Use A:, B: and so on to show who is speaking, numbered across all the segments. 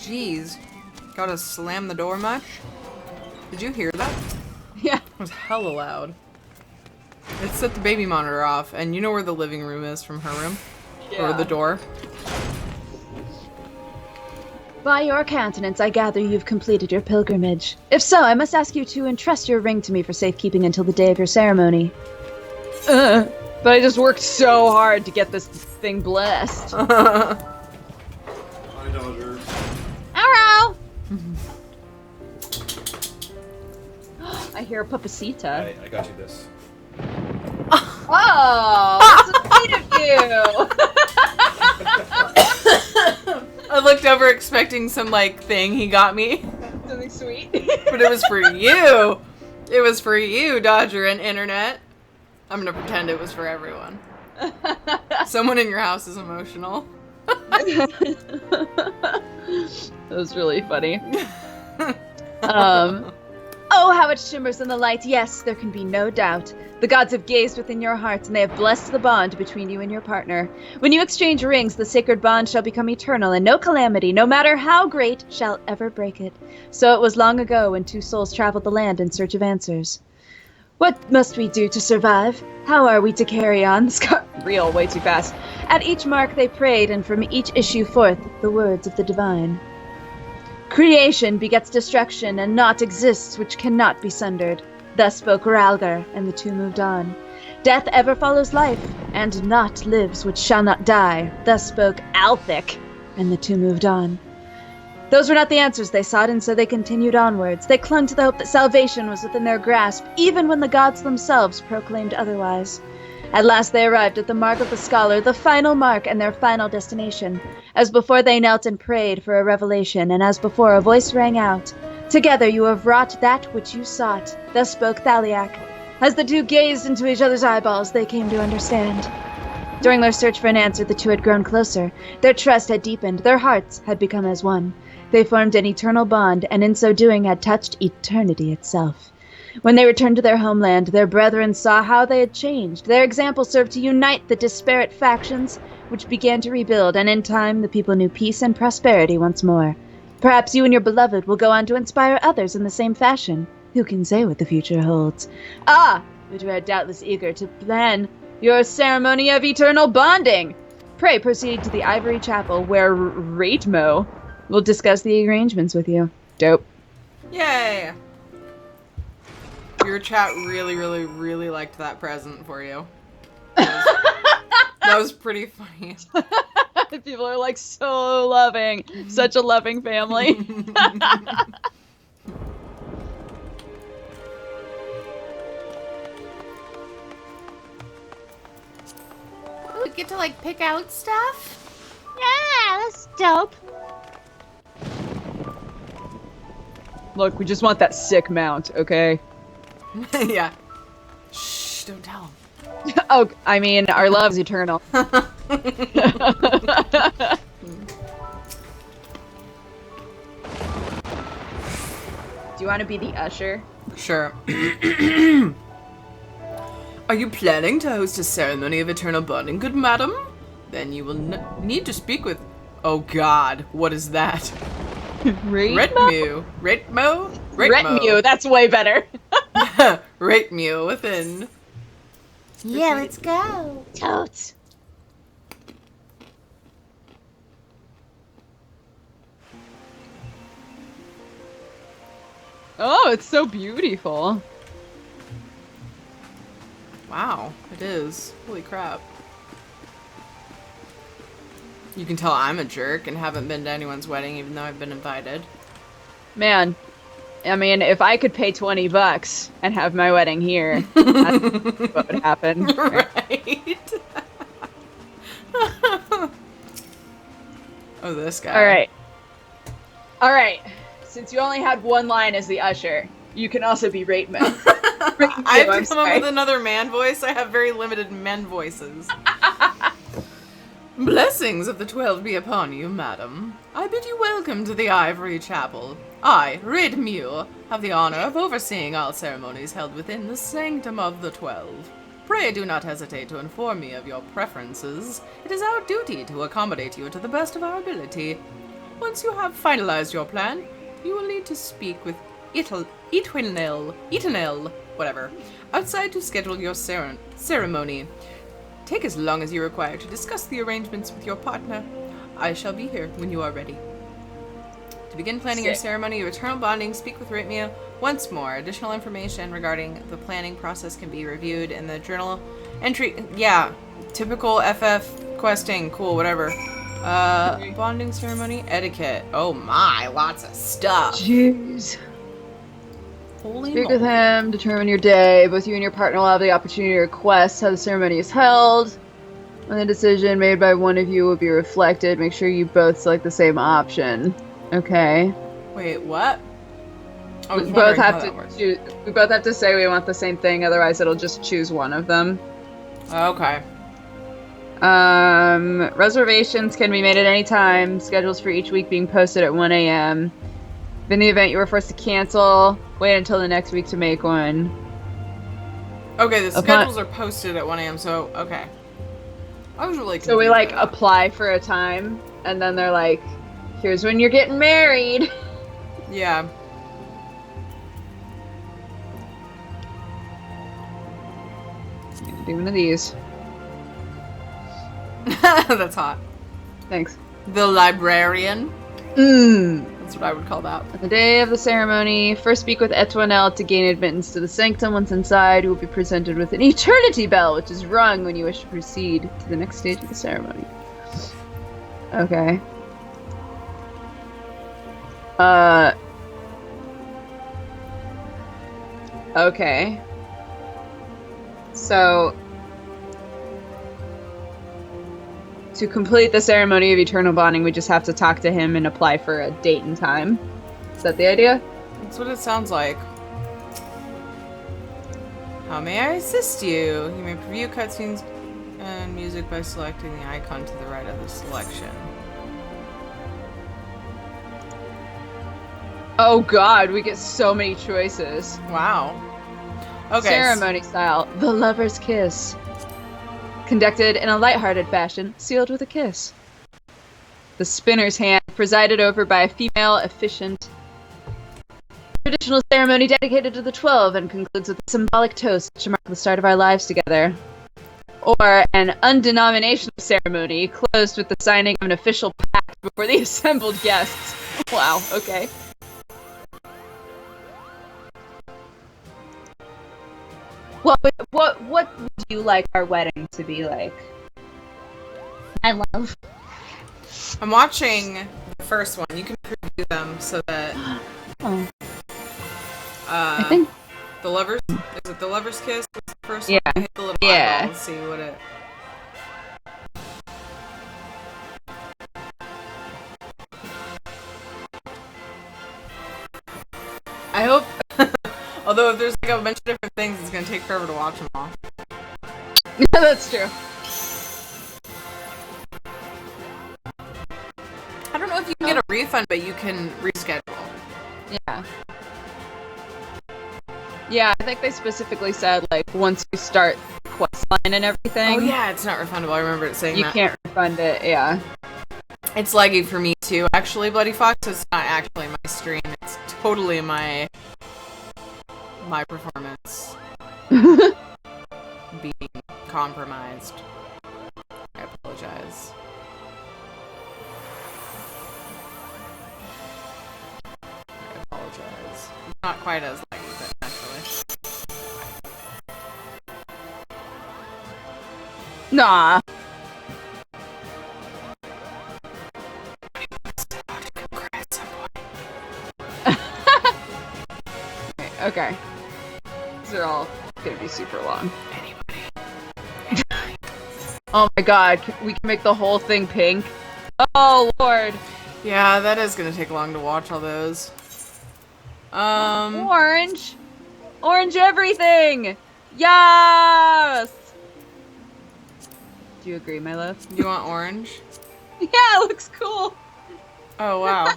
A: Jeez. Gotta slam the door much? Did you hear that?
B: Yeah.
A: It was hella loud. It set the baby monitor off, and you know where the living room is from her room?
B: Yeah.
A: Or the door?
B: By your countenance, I gather you've completed your pilgrimage. If so, I must ask you to entrust your ring to me for safekeeping until the day of your ceremony. But I just worked so hard to get this thing blessed.
C: Hi, Dodger.
B: Arrow! I hear a Papacita.
C: I got you this.
B: Oh, that's so sweet of you!
A: I looked over expecting some, like, thing he got me.
B: Something sweet.
A: But it was for you! It was for you, Dodger and Internet. I'm gonna pretend it was for everyone. Someone in your house is emotional.
B: That was really funny. Oh, how it shimmers in the light. Yes, there can be no doubt. The gods have gazed within your hearts, and they have blessed the bond between you and your partner. When you exchange rings, the sacred bond shall become eternal, and no calamity, no matter how great, shall ever break it. So it was long ago when two souls traveled the land in search of answers. What must we do to survive? How are we to carry on? This got real way too fast. At each mark they prayed, and from each issue forth the words of the divine. Creation begets destruction, and naught exists which cannot be sundered. Thus spoke Ralgar, and the two moved on. Death ever follows life, and naught lives which shall not die. Thus spoke Althik, and the two moved on. Those were not the answers they sought, and so they continued onwards. They clung to the hope that salvation was within their grasp, even when the gods themselves proclaimed otherwise. At last they arrived at the mark of the scholar, the final mark and their final destination. As before they knelt and prayed for a revelation, and as before a voice rang out, "Together you have wrought that which you sought." Thus spoke Thaliak. As the two gazed into each other's eyeballs, they came to understand. During their search for an answer, the two had grown closer. Their trust had deepened. Their hearts had become as one. They formed an eternal bond, and in so doing had touched eternity itself. When they returned to their homeland, their brethren saw how they had changed. Their example served to unite the disparate factions, which began to rebuild, and in time the people knew peace and prosperity once more. Perhaps you and your beloved will go on to inspire others in the same fashion. Who can say what the future holds? Ah, but you are doubtless eager to plan your ceremony of eternal bonding. Pray proceed to the Ivory Chapel, where Raitmo will discuss the arrangements with you. Dope.
A: Yay! Your chat really, really, really liked that present for you. That was pretty funny.
B: People are like so loving. Such a loving family.
D: Ooh, we get to like pick out stuff?
E: Yeah, that's dope.
B: Look, we just want that sick mount, okay?
A: Yeah. Shh, don't tell him.
B: Oh, I mean, our love's eternal. Do you want to be the usher?
A: Sure. Are you planning to host a ceremony of eternal bonding, good madam? Then you will need to speak with... Oh god, what is that? Retmu. Retmo?
B: Retmu, that's way better.
A: Retmu within.
D: Yeah, let's go.
E: Totes.
B: Oh, it's so beautiful.
A: Wow, it is. Holy crap. You can tell I'm a jerk and haven't been to anyone's wedding even though I've been invited.
B: Man, I mean, if I could pay $20 and have my wedding here, that's what would happen.
A: Right? Oh, this guy.
B: Alright. Alright. Since you only had one line as the usher, you can also be Raitmo.
A: I have to come up with another man voice. I have very limited men voices. Blessings of the 12 be upon you, madam. I bid you welcome to the Ivory Chapel. I, Raitmu, have the honor of overseeing all ceremonies held within the Sanctum of the 12. Pray do not hesitate to inform me of your preferences. It is our duty to accommodate you to the best of our ability. Once you have finalized your plan, you will need to speak with Itanel, whatever, outside to schedule your ceremony. Take as long as you require to discuss the arrangements with your partner. I shall be here when you are ready. To begin planning your ceremony of eternal bonding, speak with Ritmia once more. Additional information regarding the planning process can be reviewed in the journal entry. Yeah, typical FF questing. Cool, whatever. Bonding ceremony etiquette. Oh my, lots of stuff.
B: Jeez.
A: Holy
B: Speak
A: moly.
B: with him, determine your day. Both you and your partner will have the opportunity to request how the ceremony is held. When the decision made by one of you will be reflected, make sure you both select the same option. Okay.
A: Wait, what? I was
B: We both
A: wondering how
B: have
A: that
B: to
A: works.
B: choose. We both have to say we want the same thing, otherwise it'll just choose one of them.
A: Okay.
B: Reservations can be made at any time. Schedules for each week being posted at 1 a.m. If in the event you were forced to cancel, wait until the next week to make one.
A: Okay, the
B: Upon-
A: schedules are posted at 1 a.m., so, okay. I was really confused.
B: So we like
A: by that.
B: apply for a time, and then they're like, "Here's when you're getting married."
A: Yeah.
B: Do one of these.
A: That's hot.
B: Thanks.
A: The librarian.
B: Mmm.
A: That's what I would call that.
B: On the day of the ceremony, first speak with Etoinel to gain admittance to the sanctum. Once inside, you will be presented with an eternity bell, which is rung when you wish to proceed to the next stage of the ceremony. Okay. Okay. So, to complete the ceremony of eternal bonding, we just have to talk to him and apply for a date and time. Is that the idea?
A: That's what it sounds like. How may I assist you? You may preview cutscenes and music by selecting the icon to the right of the selection.
B: Oh god, we get so many choices.
A: Wow. Okay.
B: Ceremony style, the lover's kiss. Conducted in a lighthearted fashion, sealed with a kiss. The spinner's hand, presided over by a female officiant. Traditional ceremony dedicated to the 12 and concludes with a symbolic toast to mark the start of our lives together. Or an undenominational ceremony, closed with the signing of an official pact before the assembled guests. Wow, okay. What would you like our wedding to be like?
E: I love.
A: I'm watching the first one. You can preview them so that
B: Oh, I think.
A: the lovers is it the lover's kiss? What's the first
B: Yeah.
A: one? Hit the little
B: Yeah.
A: eyeball and see what it. I hope. Although if there's like a bunch of different things, it's gonna take forever to watch them all.
B: That's true.
A: I don't know if you can get a refund, but you can reschedule.
B: Yeah. Yeah, I think they specifically said, like, once you start questline and everything,
A: Oh yeah, it's not refundable. I remember it saying
B: you
A: that.
B: can't refund it, yeah.
A: It's laggy for me too. Actually, Bloody Fox is not actually my stream. It's totally my performance being compromised. I apologize. I apologize. Not quite as laggy, but actually.
B: Nah. Okay. These are all gonna be super long. Oh my god, we can make the whole thing pink. Oh lord.
A: Yeah, that is gonna take long to watch all those.
B: Orange! Orange everything! Yes! Do you agree, my love?
A: You want orange?
B: Yeah, it looks cool!
A: Oh wow.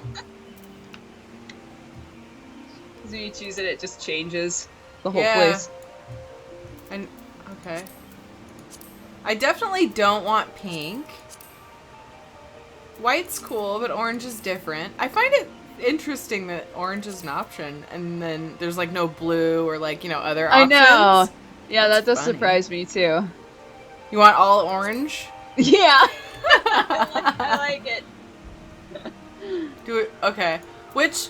B: Because when you choose it, it just changes the whole
A: Yeah.
B: place.
A: And okay. I definitely don't want pink. white's cool, but orange is different. I find it interesting that orange is an option, and then there's like no blue or like, other
B: I
A: options.
B: know. Yeah,
A: That's
B: that does
A: funny.
B: surprise me too.
A: You want all orange?
B: Yeah. I like it.
A: Do it. Okay. Which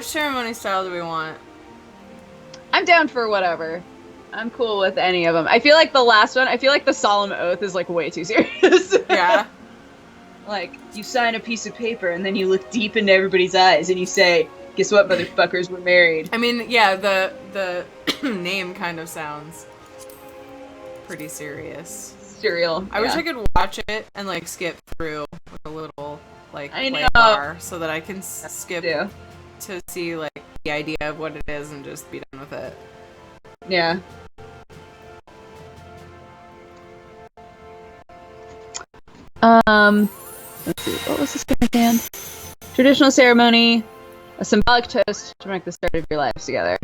A: ceremony style do we want?
B: I'm down for whatever. I'm cool with any of them. I feel like the last one, I feel like the solemn oath is like way too serious.
A: Yeah.
B: Like, you sign a piece of paper and then you look deep into everybody's eyes and you say, guess what, motherfuckers, we're married.
A: I mean, yeah, the name kind of sounds pretty serious.
B: Serial.
A: I wish I could watch it and like skip through with a little like
B: I
A: play
B: know.
A: bar so that I can skip
B: Yeah.
A: to see like the idea of what it is and just be done with it.
B: Yeah. Let's see, what was this guy's band? Traditional ceremony, a symbolic toast to mark the start of your lives together.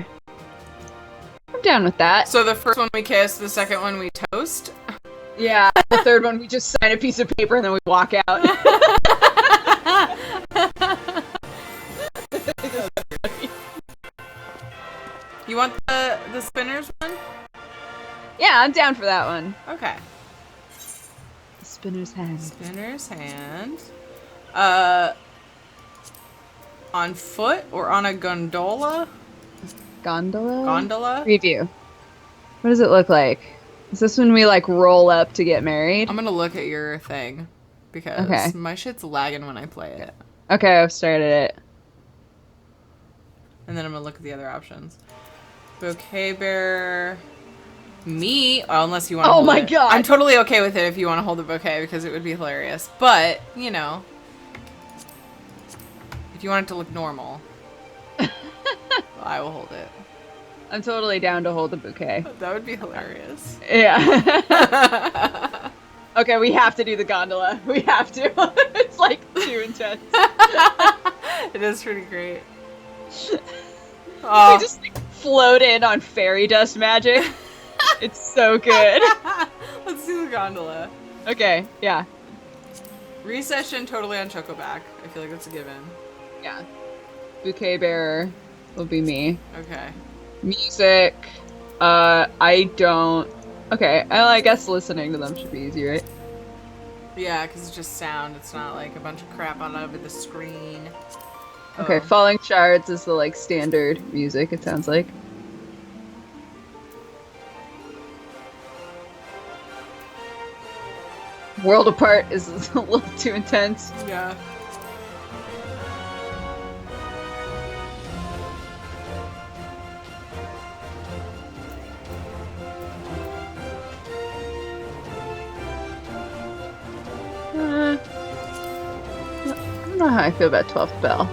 B: I'm down with that.
A: So the first one we kiss, the second one we toast.
B: Yeah, the third one we just sign a piece of paper and then we walk out.
A: You want the spinners one?
B: Yeah, I'm down for that one.
A: Okay.
B: The spinner's hand.
A: Spinner's hand. On foot or on a gondola?
B: Gondola?
A: Gondola?
B: Preview. What does it look like? Is this when we like roll up to get married?
A: I'm gonna look at your thing because
B: Okay.
A: my shit's lagging when I play it.
B: Okay, I've started it.
A: And then I'm gonna look at the other options. Bouquet bearer. Me, unless you want to
B: Oh
A: hold
B: my
A: it.
B: God.
A: I'm totally okay with it if you want to hold the bouquet because it would be hilarious. But, if you want it to look normal, I will hold it.
B: I'm totally down to hold the bouquet.
A: That would be hilarious.
B: Yeah. Okay, we have to do the gondola. We have to. It's like too intense.
A: It is pretty great.
B: We
A: Oh,
B: just like, float in on fairy dust magic. It's so good.
A: let's do the gondola.
B: Okay, yeah.
A: Recession totally on Chocoback. I feel like that's a given.
B: Yeah. Bouquet bearer will be me.
A: Okay.
B: Music. I don't. Okay, I guess listening to them should be easy, right?
A: Yeah, because it's just sound. It's not like a bunch of crap all over the screen.
B: Okay,
A: Oh.
B: Falling Shards is the like standard music, it sounds like. World Apart is a little too intense.
A: Yeah.
B: I don't know how I feel about 12th Bell.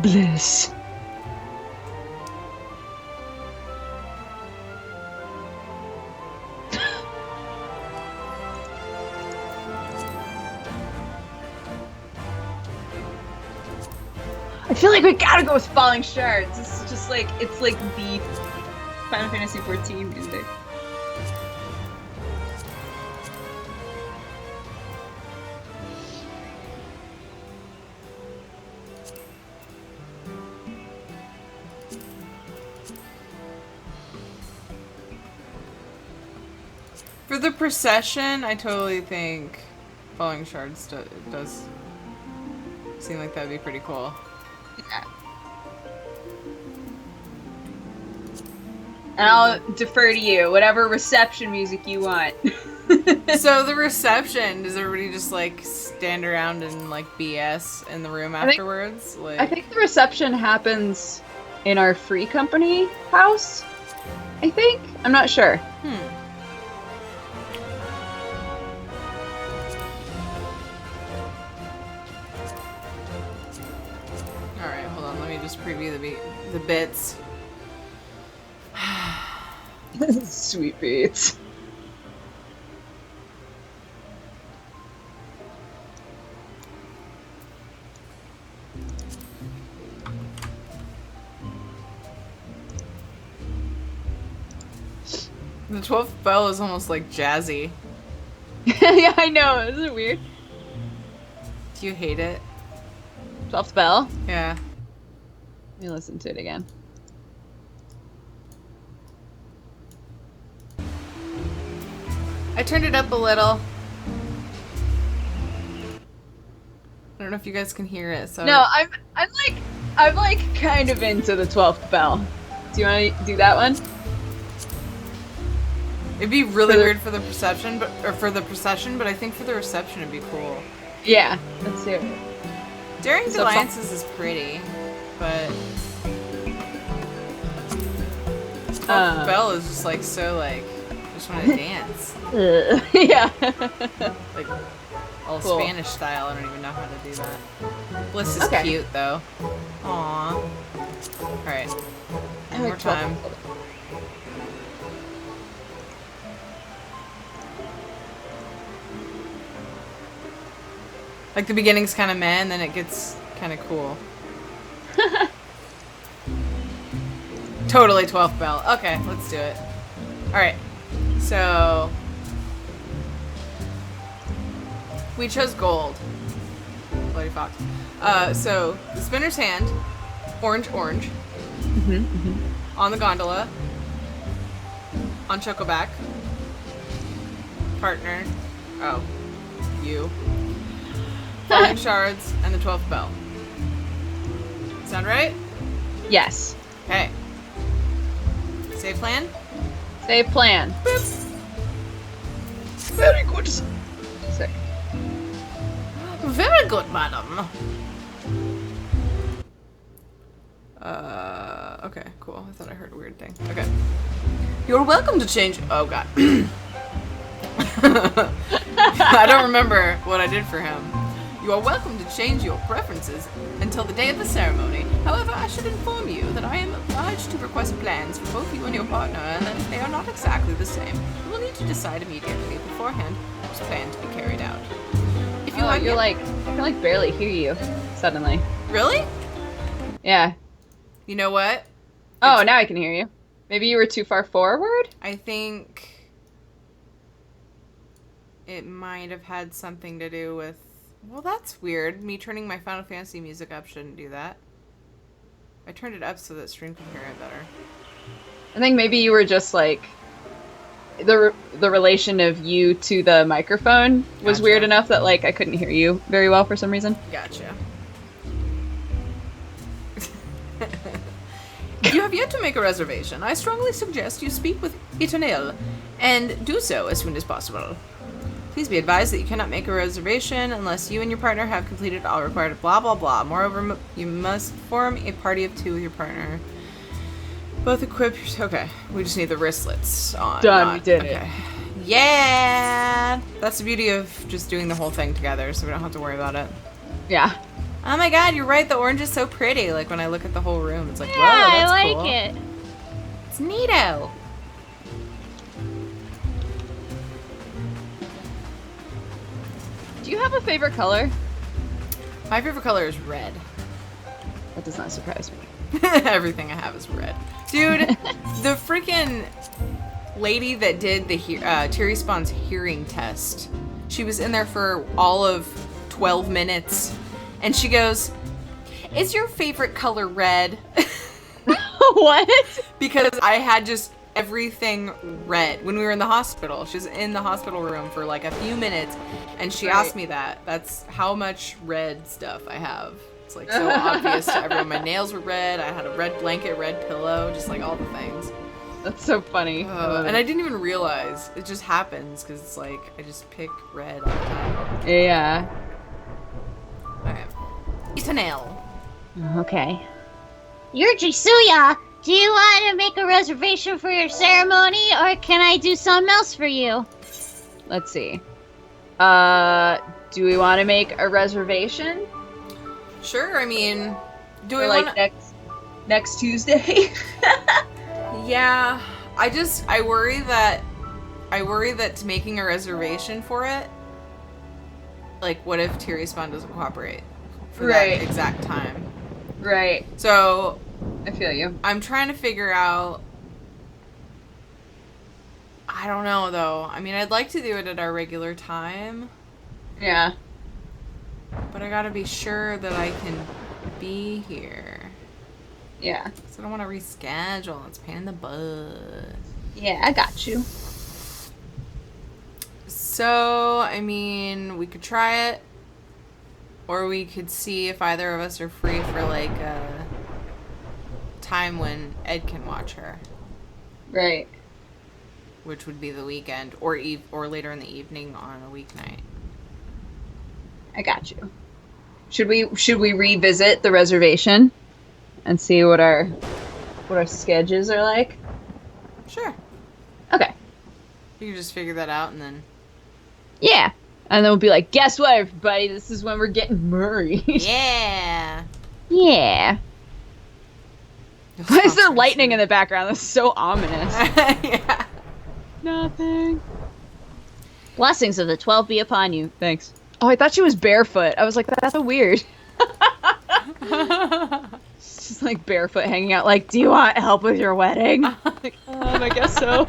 B: Bliss. I feel like we gotta go with Falling Shards. This is just like, it's like the Final Fantasy XIV music.
A: For the procession, I totally think Falling Shards does seem like that'd be pretty cool.
B: And I'll defer to you, whatever reception music you want.
A: So the reception, does everybody just like stand around and like BS in the room
B: think-
A: afterwards? Like,
B: I think the reception happens in our free company house. I think. I'm not sure.
A: All right, hold on. Let me just preview the bits.
B: Sweet beats.
A: The 12th bell is almost like jazzy.
B: Yeah, I know. Isn't it weird?
A: Do you hate it?
B: 12th bell.
A: Yeah.
B: Let me listen to it again.
A: I turned it up a little. I don't know if you guys can hear it, so...
B: No, I'm like kind of into the 12th bell. Do you want to do that one?
A: It'd be really
B: For the-
A: weird for the perception, for the procession, but I think for the reception it'd be cool.
B: Yeah, let's do it.
A: Daring
B: So-
A: Glances is pretty, but... 12th bell is just like so like... I just want to dance.
B: Yeah.
A: Like, all
B: Cool.
A: Spanish style. I don't even know how to do that. Bliss is
B: Okay.
A: cute, though. Aww. Alright. One more time. Like, the beginning's kind of meh, and then it gets kind of cool. Totally 12th bell. Okay, let's do it. Alright. So... we chose gold. Bloody fox. So, the spinner's hand. Orange, orange. On the gondola. On Chocoback. Partner. Oh. You. Falling shards. And the 12th bell. Sound right?
B: Yes.
A: Okay. Save plan?
B: Save plan.
A: Boop.
B: Very good. Sick.
A: Very good, madam. Okay, cool. I thought I heard a weird thing. Okay. You're welcome to change... Oh, God. I don't remember what I did for him. You are welcome to change your preferences until the day of the ceremony. However, I should inform you that I am obliged to request plans for both you and your partner, and that they are not exactly the same. You will need to decide immediately beforehand whose plan to be carried out. If you
B: Oh,
A: have
B: you're
A: yet-
B: like, I can like barely hear you suddenly.
A: Really?
B: Yeah.
A: You know what?
B: Oh, now I can hear you. Maybe you were too far forward?
A: I think it might have had something to do with... Well, that's weird. Me turning my Final Fantasy music up shouldn't do that. I turned it up so that stream can hear it better.
B: I think maybe you were just like the relation of you to the microphone was
A: Gotcha.
B: weird enough that like I couldn't hear you very well for some reason.
A: Gotcha. If you have yet to make a reservation, I strongly suggest you speak with Itanil, and do so as soon as possible. Please be advised that you cannot make a reservation unless you and your partner have completed all required blah blah blah. Moreover, you must form a party of 2 with your partner. Both equip... Okay, we just need the wristlets on.
B: Done, we did it.
A: Yeah! That's the beauty of just doing the whole thing together, so we don't have to worry about it.
B: Yeah.
A: Oh my god, you're right, the orange is so pretty. Like, when I look at the whole room, it's like, whoa,
E: Yeah,
A: that's
E: I like
A: cool.
E: it.
A: It's neato.
B: Do you have a favorite color?
A: My favorite color is red.
B: That does not surprise me.
A: Everything I have is red. Dude, the freaking lady that did the Terry Spawn's hearing test, she was in there for all of 12 minutes, and she goes, "Is your favorite color red?"
B: What?
A: Because I had just everything red when we were in the hospital. She was in the hospital room for like a few minutes, and she
B: Right.
A: asked me that. That's how much red stuff I have. It's like so obvious to everyone. My nails were red. I had a red blanket, red pillow, just like all the things.
B: That's so funny.
A: And I didn't even realize. It just happens because it's like I just pick red all the time.
B: Yeah.
A: Okay. Itanel.
E: Okay. You're Jisuya. Do you want to make a reservation for your ceremony, or can I do something else for you?
B: Let's see. Do we want to make a reservation?
A: Sure. I mean, do
B: For
A: we
B: like
A: want?
B: next Tuesday?
A: Yeah. I worry that making a reservation for it. Like, what if Terry Spawn doesn't cooperate for
B: Right.
A: that exact time?
B: Right.
A: So
B: I feel you.
A: I'm trying to figure out I don't know, though. I mean, I'd like to do it at our regular time,
B: Yeah.
A: but I gotta be sure that I can be here.
B: Yeah.
A: So I don't want to reschedule. It's a pain in the butt.
B: Yeah, I got you.
A: So, I mean, we could try it, or we could see if either of us are free for, like, a time when Ed can watch her,
B: Right.
A: which would be the weekend, or later in the evening on a weeknight.
B: I got you. Should we revisit the reservation and see what our schedules are like?
A: Sure.
B: Okay.
A: You can just figure that out and then...
B: Yeah. And then we'll be like, guess what, everybody? This is when we're getting married.
A: Yeah!
B: Yeah. Why is there lightning in the background? That's so ominous.
A: Yeah.
B: Nothing.
E: Blessings of the 12 be upon you.
B: Thanks. Oh, I thought she was barefoot. I was like, that's so weird. She's just like barefoot hanging out like, do you want help with your wedding? Like, I guess so.